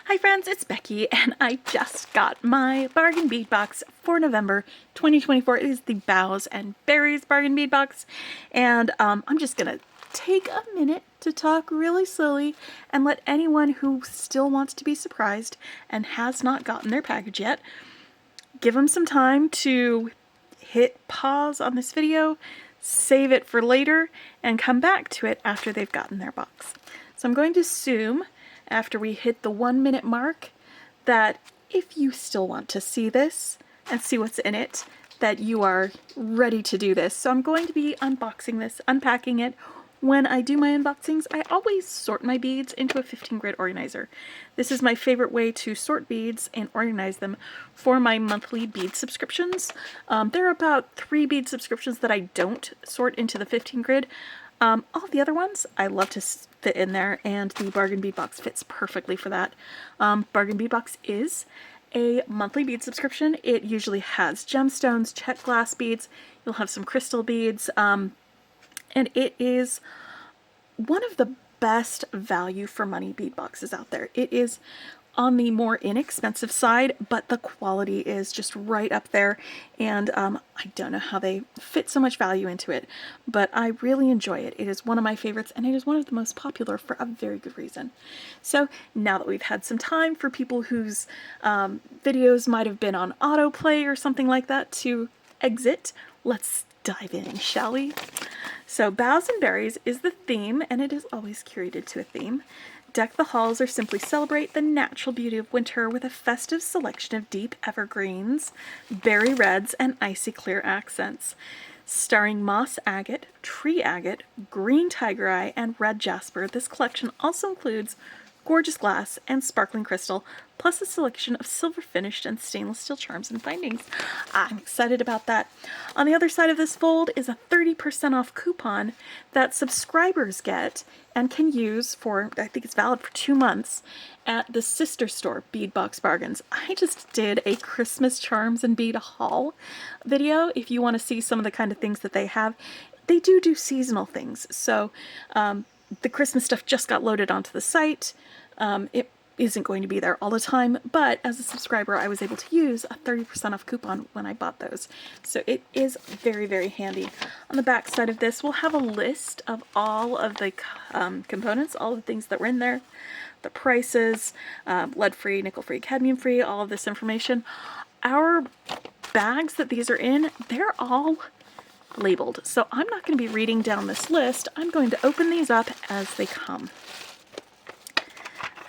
Hi friends, it's Becky, and I just got my Bargain Bead Box for November 2024. It is the Boughs and Berries Bargain Bead Box, and I'm just gonna take a minute to talk really slowly and let anyone who still wants to be surprised and has not gotten their package yet, give them some time to hit pause on this video, save it for later, and come back to it after they've gotten their box. So I'm going to assume after we hit the 1 minute mark that if you still want to see this and see what's in it, that you are ready to do this. So I'm going to be unboxing this, unpacking it. When I do my unboxings, I always sort my beads into a 15 grid organizer. This is my favorite way to sort beads and organize them for my monthly bead subscriptions. There are about 3 bead subscriptions that I don't sort into the 15 grid. All the other ones I love to fit in there, and the Bargain Bead Box fits perfectly for that. Bargain Bead Box is a monthly bead subscription. It usually has gemstones, check glass beads, you'll have some crystal beads, and it is one of the best value for money bead boxes out there. It is on the more inexpensive side, but the quality is just right up there, and I don't know how they fit so much value into it, but I really enjoy it. It is one of my favorites, and it is one of the most popular for a very good reason. So now that we've had some time for people whose videos might have been on autoplay or something like that to exit, let's dive in, shall we? So Boughs and Berries is the theme, and it is always curated to a theme. Deck the halls or simply celebrate the natural beauty of winter with a festive selection of deep evergreens, berry reds, and icy clear accents. Starring moss agate, tree agate, green tiger eye, and red jasper, this collection also includes gorgeous glass and sparkling crystal, plus a selection of silver finished and stainless steel charms and findings. I'm excited about that. On the other side of this fold is a 30% off coupon that subscribers get and can use for, I think it's valid for 2 months, at the sister store, Bead Box Bargains. I just did a Christmas charms and bead haul video. If you want to see some of the kind of things that they have, they do seasonal things. So the Christmas stuff just got loaded onto the site. It isn't going to be there all the time, but as a subscriber I was able to use a 30% off coupon when I bought those. So it is very, very handy. On the back side of this, we'll have a list of all of the components, all the things that were in there, the prices, lead-free, nickel-free, cadmium-free, all of this information. Our bags that these are in, they're all labeled. So I'm not going to be reading down this list. I'm going to open these up as they come.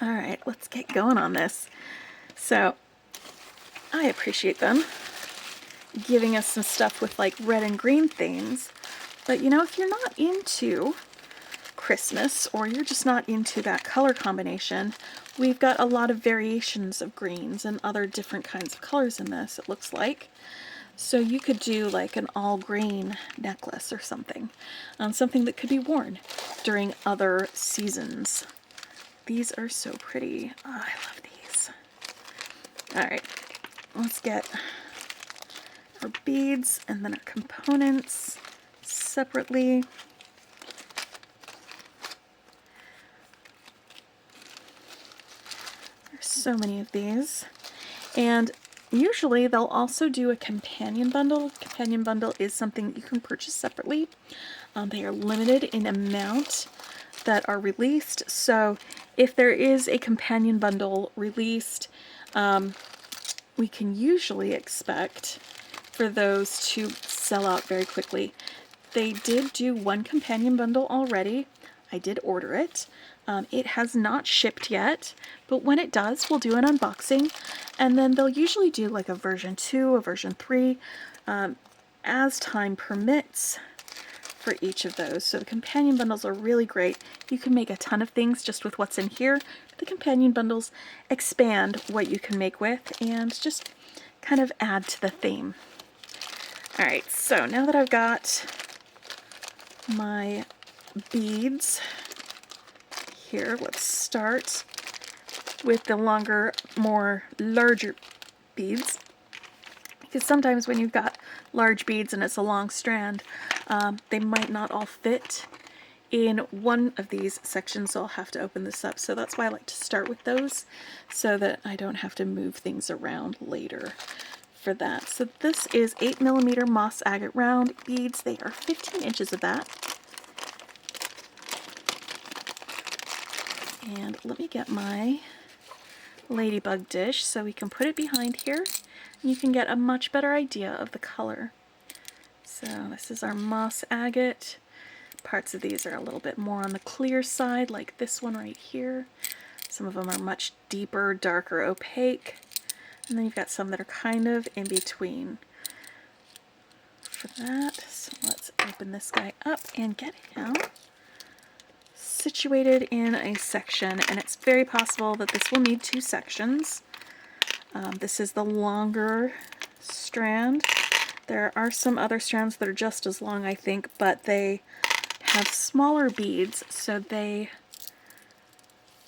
All right, let's get going on this. So I appreciate them giving us some stuff with like red and green themes, but you know, if you're not into Christmas or you're just not into that color combination, we've got a lot of variations of greens and other different kinds of colors in this, it looks like. So you could do like an all green necklace or something, something that could be worn during other seasons. These are so pretty. Oh, I love these. All right, let's get our beads and then our components separately. There's so many of these. And usually they'll also do a companion bundle. Companion bundle is something you can purchase separately. They are limited in amount that are released, so if there is a companion bundle released, we can usually expect for those to sell out very quickly. They did do one companion bundle already. I did order it. It has not shipped yet, but when it does, we'll do an unboxing, and then they'll usually do like a version 2, a version 3, as time permits for each of those. So the companion bundles are really great. You can make a ton of things just with what's in here. The companion bundles expand what you can make with and just kind of add to the theme. All right, so now that I've got my beads here, let's start with the longer, larger beads. Because sometimes when you've got large beads and it's a long strand, they might not all fit in one of these sections, so I'll have to open this up. So that's why I like to start with those so that I don't have to move things around later for that. So this is 8mm moss agate round beads. They are 15 inches of that. And let me get my ladybug dish so we can put it behind here and you can get a much better idea of the color. So this is our moss agate. Parts of these are a little bit more on the clear side, like this one right here. Some of them are much deeper, darker, opaque. And then you've got some that are kind of in between for that. So let's open this guy up and get him situated in a section. And it's very possible that this will need 2 sections. This is the longer strand. There are some other strands that are just as long, I think, but they have smaller beads, so they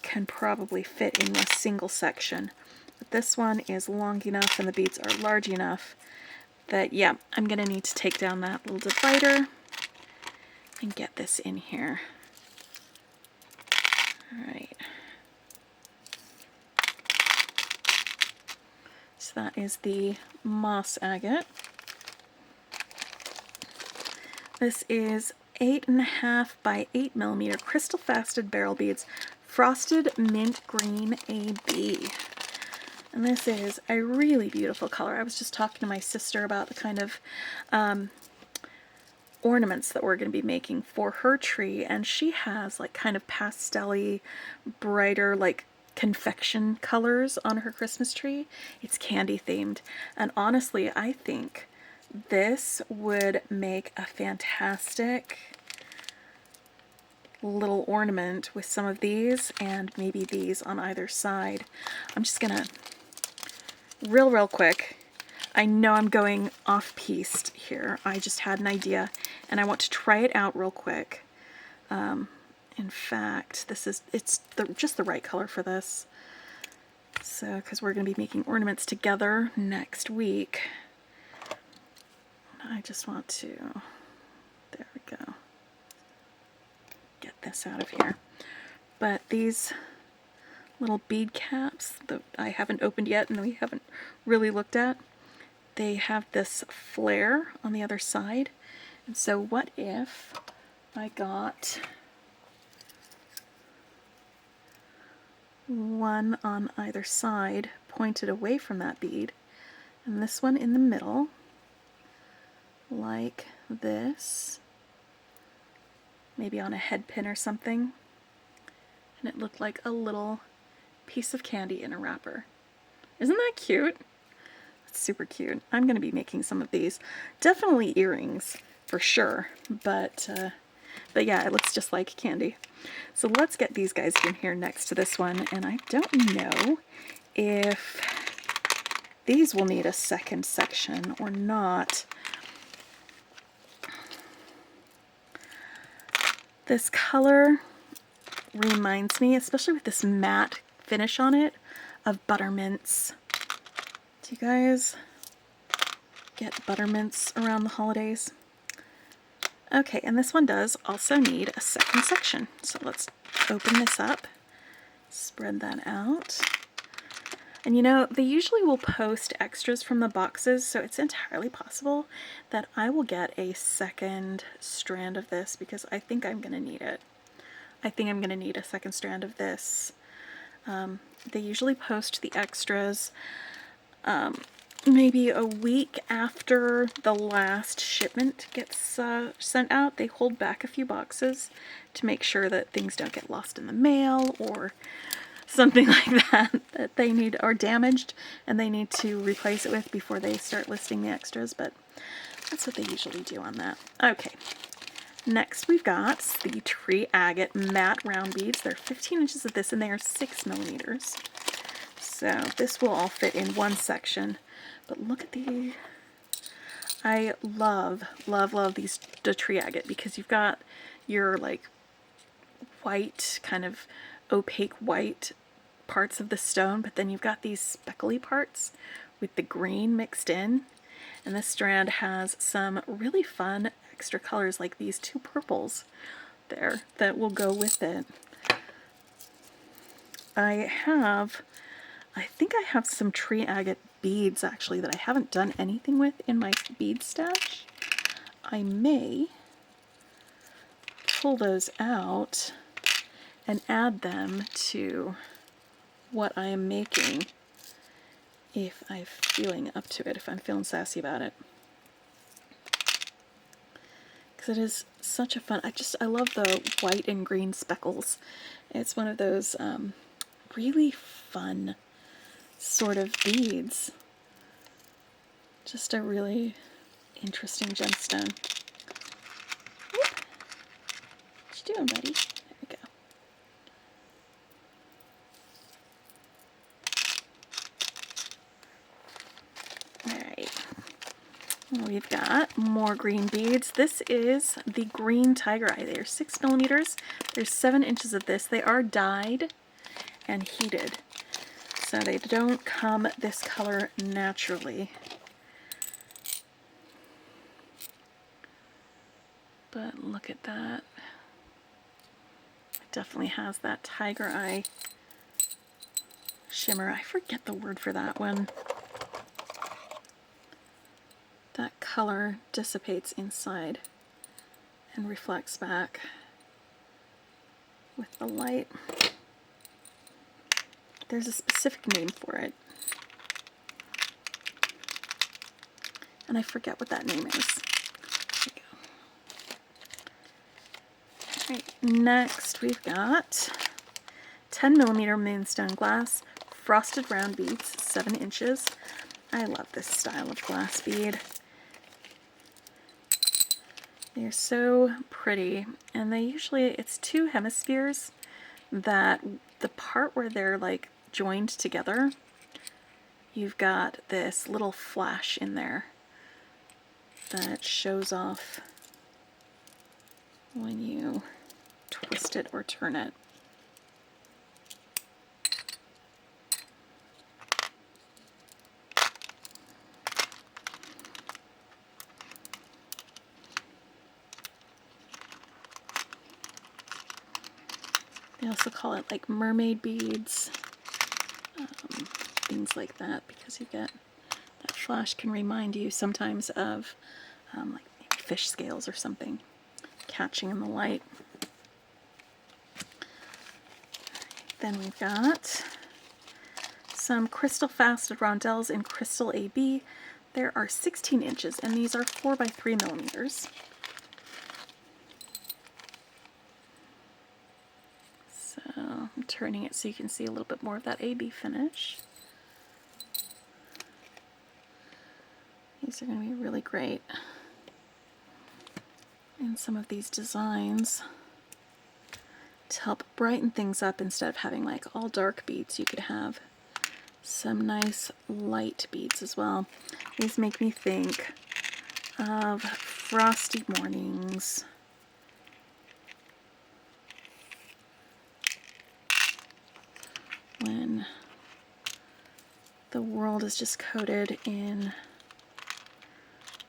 can probably fit in a single section. But this one is long enough and the beads are large enough that, yeah, I'm going to need to take down that little divider and get this in here. All right. So that is the moss agate. This is 8.5 by 8mm crystal faceted barrel beads, frosted mint green AB. And this is a really beautiful color. I was just talking to my sister about the kind of ornaments that we're going to be making for her tree, and she has like kind of pastel-y, brighter, like confection colors on her Christmas tree. It's candy themed, and honestly I think this would make a fantastic little ornament with some of these and maybe these on either side. I'm just gonna real quick, I know I'm going off-piste here. I just had an idea and I want to try it out real quick. In fact, it's just the right color for this. So, because we're going to be making ornaments together next week. I just want to, there we go, get this out of here. But these little bead caps that I haven't opened yet and we haven't really looked at, they have this flare on the other side. And so what if I got one on either side pointed away from that bead and this one in the middle, like this, maybe on a head pin or something, and it looked like a little piece of candy in a wrapper. Isn't that cute? It's super cute. I'm going to be making some of these. Definitely earrings for sure, but yeah, it looks just like candy. So let's get these guys in here next to this one, and I don't know if these will need a second section or not. This color reminds me, especially with this matte finish on it, of buttermints. Do you guys get buttermints around the holidays? Okay, and this one does also need a second section. So let's open this up, spread that out. And you know, they usually will post extras from the boxes, so it's entirely possible that I will get a second strand of this because I think I'm going to need it. I think I'm going to need a second strand of this. They usually post the extras maybe a week after the last shipment gets sent out. They hold back a few boxes to make sure that things don't get lost in the mail or something like that they need, or damaged, and they need to replace it with before they start listing the extras, but that's what they usually do on that. Okay, next we've got the tree agate matte round beads. There are 15 inches of this and they are 6mm. So this will all fit in one section, but look at the, I love these, the tree agate, because you've got your like white, kind of opaque white parts of the stone, but then you've got these speckly parts with the green mixed in, and this strand has some really fun extra colors like these two purples. there that will go with it. I think I have some tree agate beads actually that I haven't done anything with in my bead stash. I may pull those out and add them to what I am making if I'm feeling up to it, if I'm feeling sassy about it. Because it is such a fun, I love the white and green speckles. It's one of those really fun sort of beads. Just a really interesting gemstone. Whoop. What you doing, buddy? There we go. Alright. We've got more green beads. This is the green tiger eye. They are 6 millimeters. There's 7 inches of this. They are dyed and heated, so they don't come this color naturally. But look at that. It definitely has that tiger eye shimmer. I forget the word for that one. That color dissipates inside and reflects back with the light. There's a specific name for it, and I forget what that name is. There we go. All right, next we've got 10 millimeter moonstone glass, frosted round beads, 7 inches. I love this style of glass bead. They're so pretty, and they usually, it's 2 hemispheres that the part where they're like joined together, you've got this little flash in there that shows off when you twist it or turn it. They also call it like mermaid beads, things like that, because you get that flash can remind you sometimes of like maybe fish scales or something catching in the light. Then we've got some crystal faceted rondelles in crystal AB. There are 16 inches, and these are 4 by 3 millimeters. I'm turning it so you can see a little bit more of that AB finish. These are going to be really great in some of these designs to help brighten things up. Instead of having like all dark beads, you could have some nice light beads as well. These make me think of frosty mornings. When the world is just coated in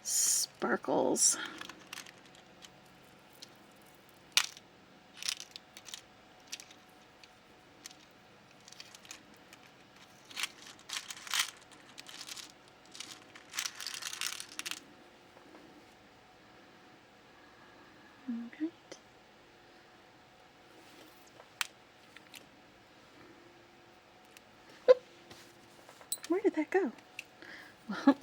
sparkles. Okay. Where did that go? Well,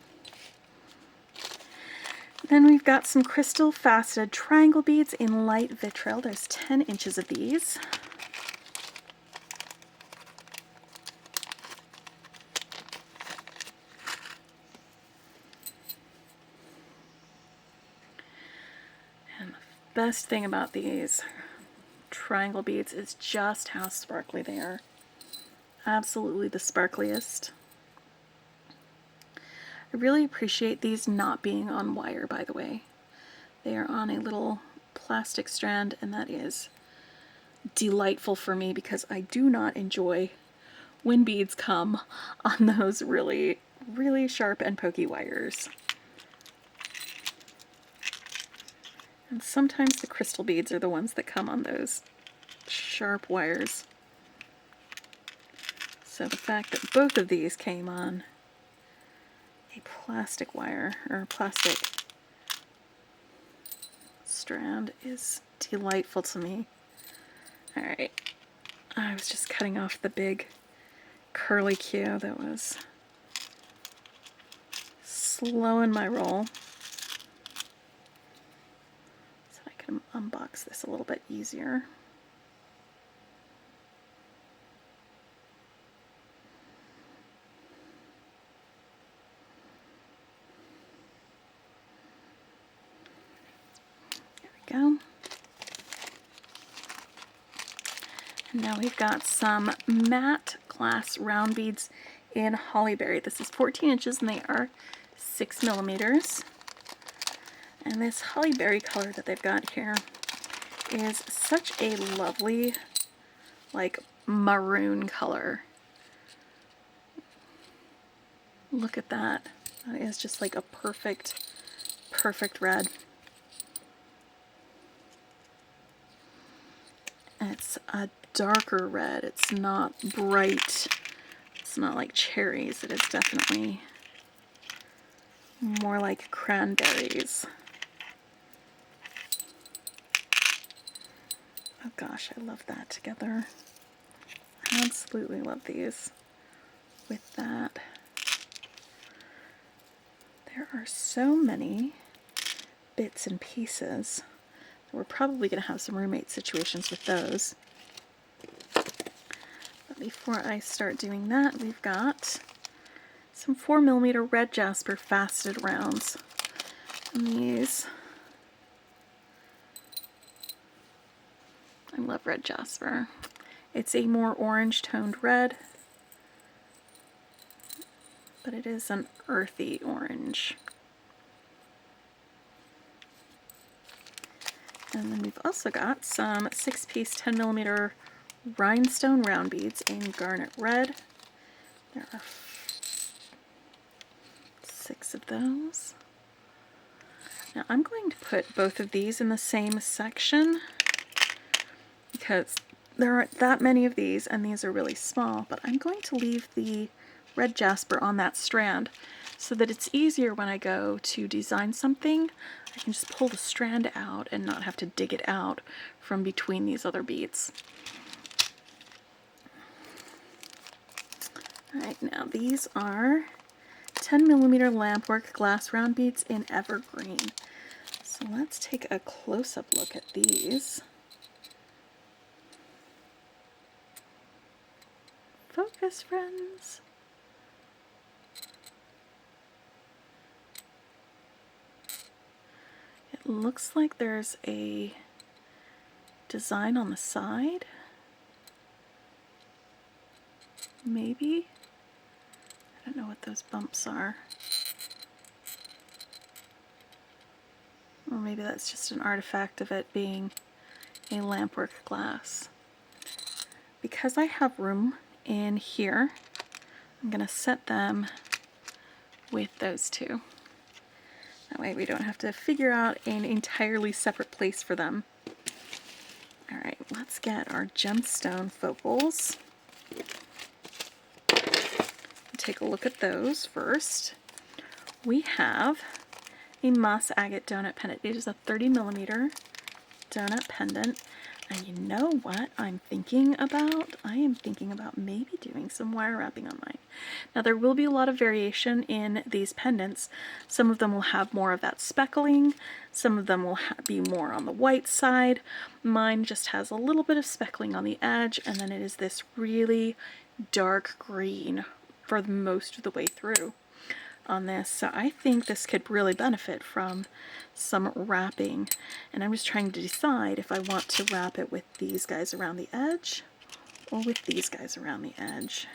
then we've got some crystal faceted triangle beads in light vitriol. There's 10 inches of these. And the best thing about these triangle beads is just how sparkly they are. Absolutely the sparkliest. I really appreciate these not being on wire, by the way. They are on a little plastic strand, and that is delightful for me because I do not enjoy when beads come on those really, really sharp and pokey wires. And sometimes the crystal beads are the ones that come on those sharp wires. So the fact that both of these came on a plastic wire, or plastic strand, is delightful to me. Alright, I was just cutting off the big curly cue that was slowing my roll, so I can unbox this a little bit easier. There we go. And now we've got some matte glass round beads in Hollyberry. This is 14 inches and they are 6 millimeters. And this Hollyberry color that they've got here is such a lovely, like, maroon color. Look at that. That is just like a perfect, perfect red. It's a darker red. It's not bright. It's not like cherries. It is definitely more like cranberries. Oh gosh, I love that together. I absolutely love these with that. There are so many bits and pieces. We're probably going to have some roommate situations with those. But before I start doing that, we've got some 4mm red jasper faceted rounds. And these, I love red jasper. It's a more orange toned red, but it is an earthy orange. And then we've also got some 6-piece 10mm rhinestone round beads in garnet red. There are 6 of those. Now I'm going to put both of these in the same section because there aren't that many of these and these are really small, but I'm going to leave the red jasper on that strand so that it's easier when I go to design something. I can just pull the strand out and not have to dig it out from between these other beads. Alright, now these are 10mm lampwork glass round beads in evergreen. So let's take a close-up look at these. Focus, friends. It looks like there's a design on the side. Maybe? I don't know what those bumps are. Or maybe that's just an artifact of it being a lampwork glass. Because I have room in here, I'm going to set them with those two. That way we don't have to figure out an entirely separate place for them. Alright, let's get our gemstone focals. Take a look at those first. We have a moss agate donut pendant. It is a 30mm donut pendant. And you know what I'm thinking about? I am thinking about maybe doing some wire wrapping on mine. Now there will be a lot of variation in these pendants. Some of them will have more of that speckling. Some of them will be more on the white side. Mine just has a little bit of speckling on the edge, and then it is this really dark green for most of the way through on this. So I think this could really benefit from some wrapping, and I'm just trying to decide if I want to wrap it with these guys around the edge or with these guys around the edge.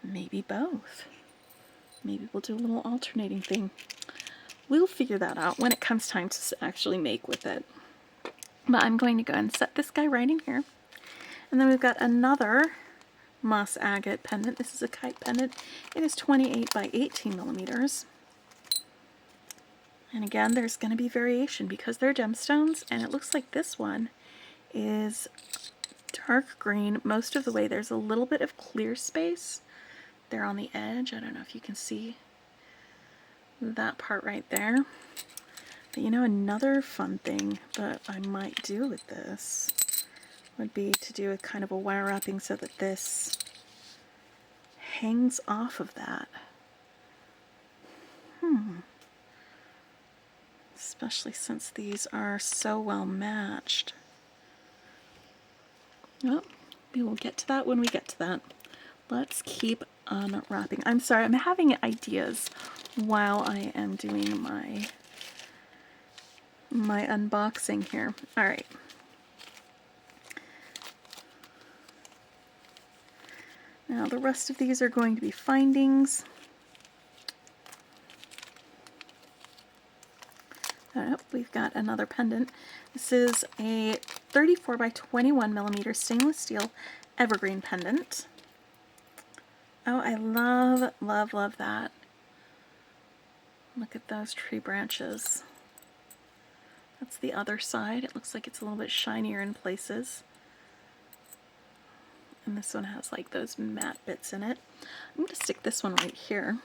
Maybe both. Maybe we'll do a little alternating thing. We'll figure that out when it comes time to actually make with it. But I'm going to go and set this guy right in here. And then we've got another moss agate pendant. This is a kite pendant. It is 28 by 18mm. And again, there's going to be variation because they're gemstones, and it looks like this one is dark green most of the way. There's a little bit of clear space there on the edge. I don't know if you can see that part right there. But you know, another fun thing that I might do with this would be to do a kind of a wire wrapping so that this hangs off of that. Especially since these are so well matched. Oh, we will get to that when we get to that. Let's keep unwrapping. I'm sorry, I'm having ideas while I am doing my unboxing here. All right. Now the rest of these are going to be findings. We've got another pendant. This is a 34 by 21 millimeter stainless steel evergreen pendant. Oh, I love, love, love that. Look at those tree branches. That's the other side. It looks like it's a little bit shinier in places. And this one has like those matte bits in it. I'm going to stick this one right here.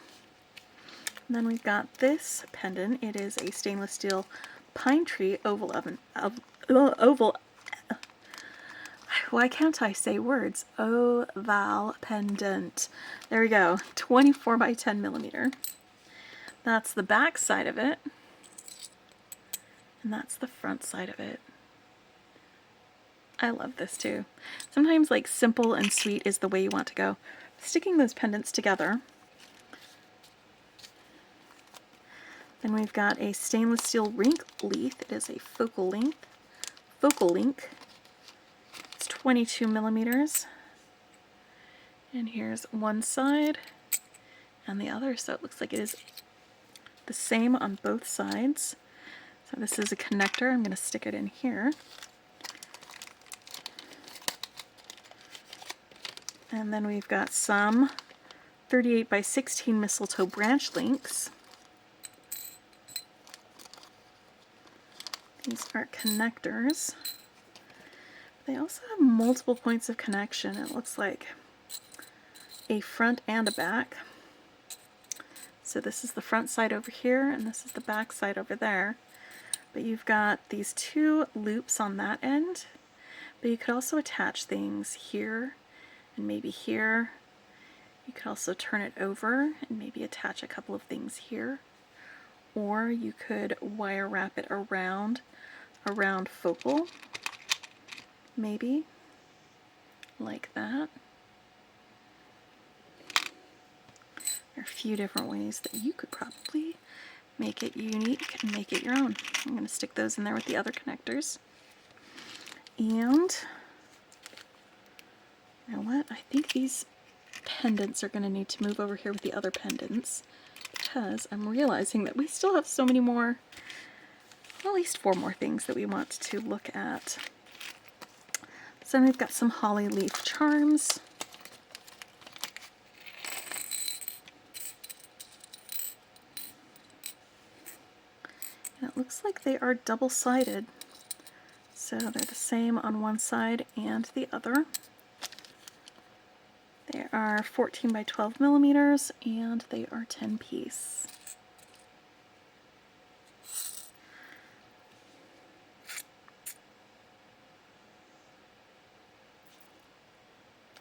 And then we've got this pendant. It is a stainless steel pine tree oval why can't I say words? Oval pendant. There we go. 24 by 10 millimeter. That's the back side of it. And that's the front side of it. I love this too. Sometimes like simple and sweet is the way you want to go. Sticking those pendants together. Then we've got a stainless steel ring leaf. It is a focal length. It's 22 millimeters. And here's one side and the other, so it looks like it is the same on both sides. So this is a connector. I'm going to stick it in here. And then we've got some 38 by 16 mistletoe branch links. These are connectors. They also have multiple points of connection. It looks like a front and a back. So this is the front side over here, and this is the back side over there. But you've got these two loops on that end, but you could also attach things here and maybe here. You could also turn it over and maybe attach a couple of things here. Or you could wire wrap it around focal, maybe, like that. There are a few different ways that you could probably make it unique and make it your own. I'm going to stick those in there with the other connectors. And you know what? I think these pendants are going to need to move over here with the other pendants because I'm realizing that we still have so many more, well, at least 4 more things that we want to look at. So we've got some holly leaf charms. And it looks like they are double-sided. So they're the same on one side and the other. They are 14 by 12 millimeters and they are 10 piece.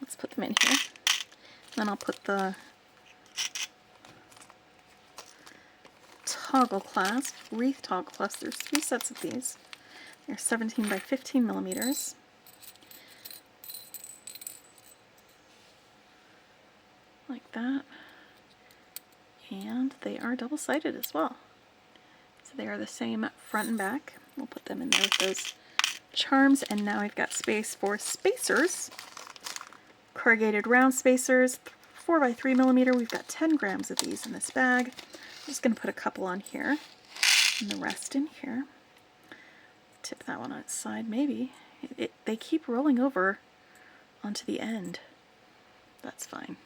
Let's put them in here. Then I'll put the toggle clasp, wreath toggle clasp. There's 3 sets of these. They're 17 by 15 millimeters. Like that. And they are double-sided as well. So they are the same front and back. We'll put them in there with those charms. And now I've got space for spacers. Corrugated round spacers, 4 by 3 millimeter. We've got 10 grams of these in this bag. I'm just going to put a couple on here and the rest in here. Tip that one on its side, maybe. They keep rolling over onto the end. That's fine.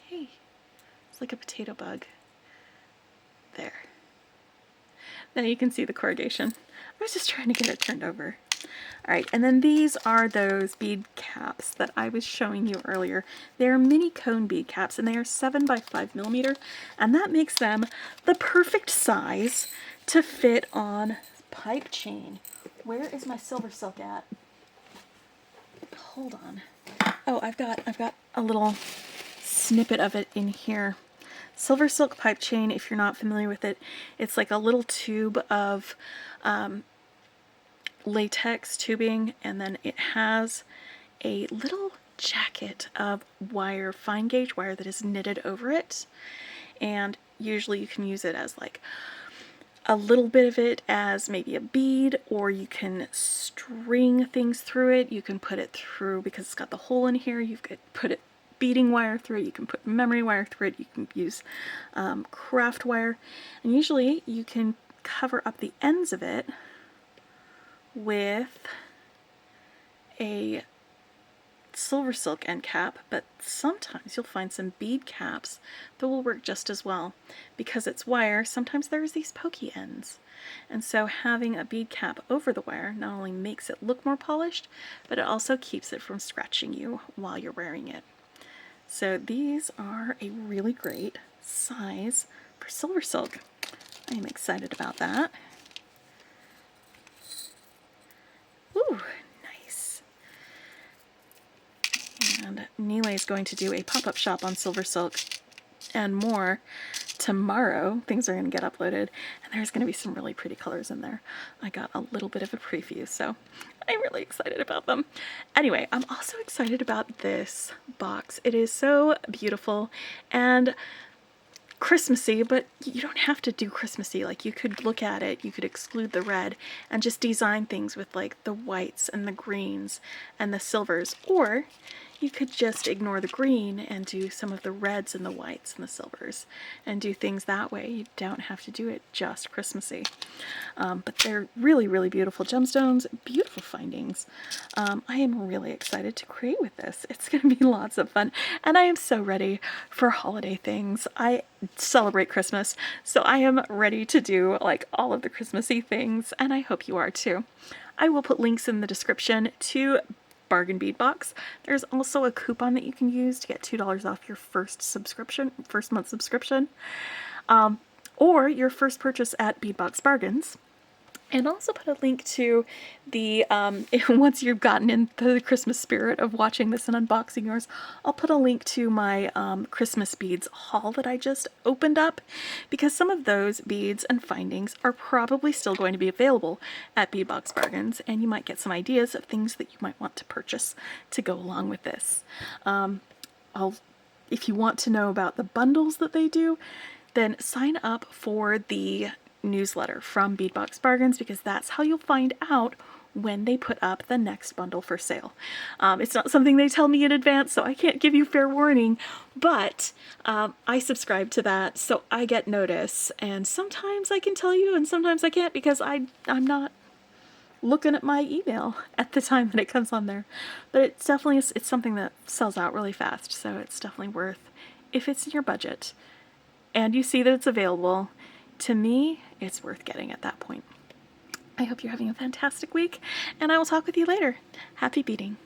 Hey, it's like a potato bug. There. Now you can see the corrugation. I was just trying to get it turned over. All right, and then these are those bead caps that I was showing you earlier. They're mini cone bead caps, and they are 7 by 5 millimeter, and that makes them the perfect size to fit on pipe chain. Where is my silver silk at? Hold on. Oh, I've got a little snippet of it in here. Silver silk pipe chain, if you're not familiar with it, it's like a little tube of latex tubing, and then it has a little jacket of wire, fine gauge wire, that is knitted over it. And usually you can use it as like a little bit of it as maybe a bead, or you can string things through it. You can put it through, because it's got the hole in here, you could put it beading wire through it, you can put memory wire through it, you can use craft wire, and usually you can cover up the ends of it with a silver silk end cap, but sometimes you'll find some bead caps that will work just as well. Because it's wire, sometimes there's these pokey ends, and so having a bead cap over the wire not only makes it look more polished, but it also keeps it from scratching you while you're wearing it. So these are a really great size for silver silk. I am excited about that. Ooh, nice. And Nile is going to do a pop-up shop on silver silk and more tomorrow. Things are going to get uploaded, and there's going to be some really pretty colors in there. I got a little bit of a preview, so I'm really excited about them. Anyway, I'm also excited about this box. It is so beautiful and Christmassy, but you don't have to do Christmassy. Like, you could look at it, you could exclude the red and just design things with like the whites and the greens and the silvers, or you could just ignore the green and do some of the reds and the whites and the silvers and do things that way. You don't have to do it just Christmassy. But they're really, really beautiful gemstones, beautiful findings. I am really excited to create with this. It's going to be lots of fun, and I am so ready for holiday things. I celebrate Christmas, so I am ready to do like all of the Christmassy things, and I hope you are too. I will put links in the description to Bargain Bead Box. There's also a coupon that you can use to get $2 off your first month subscription, or your first purchase at Beadbox Bargains. And also put a link to the, once you've gotten into the Christmas spirit of watching this and unboxing yours, I'll put a link to my Christmas beads haul that I just opened up, because some of those beads and findings are probably still going to be available at Beadbox Bargains, and you might get some ideas of things that you might want to purchase to go along with this. If you want to know about the bundles that they do, then sign up for the newsletter from Beadbox Bargains, because that's how you'll find out when they put up the next bundle for sale. It's not something they tell me in advance, so I can't give you fair warning, but I subscribe to that, so I get notice, and sometimes I can tell you and sometimes I can't, because I'm not looking at my email at the time that it comes on there. But it's definitely, it's something that sells out really fast, so it's definitely worth, if it's in your budget and you see that it's available, to me, it's worth getting at that point. I hope you're having a fantastic week, and I will talk with you later. Happy beading.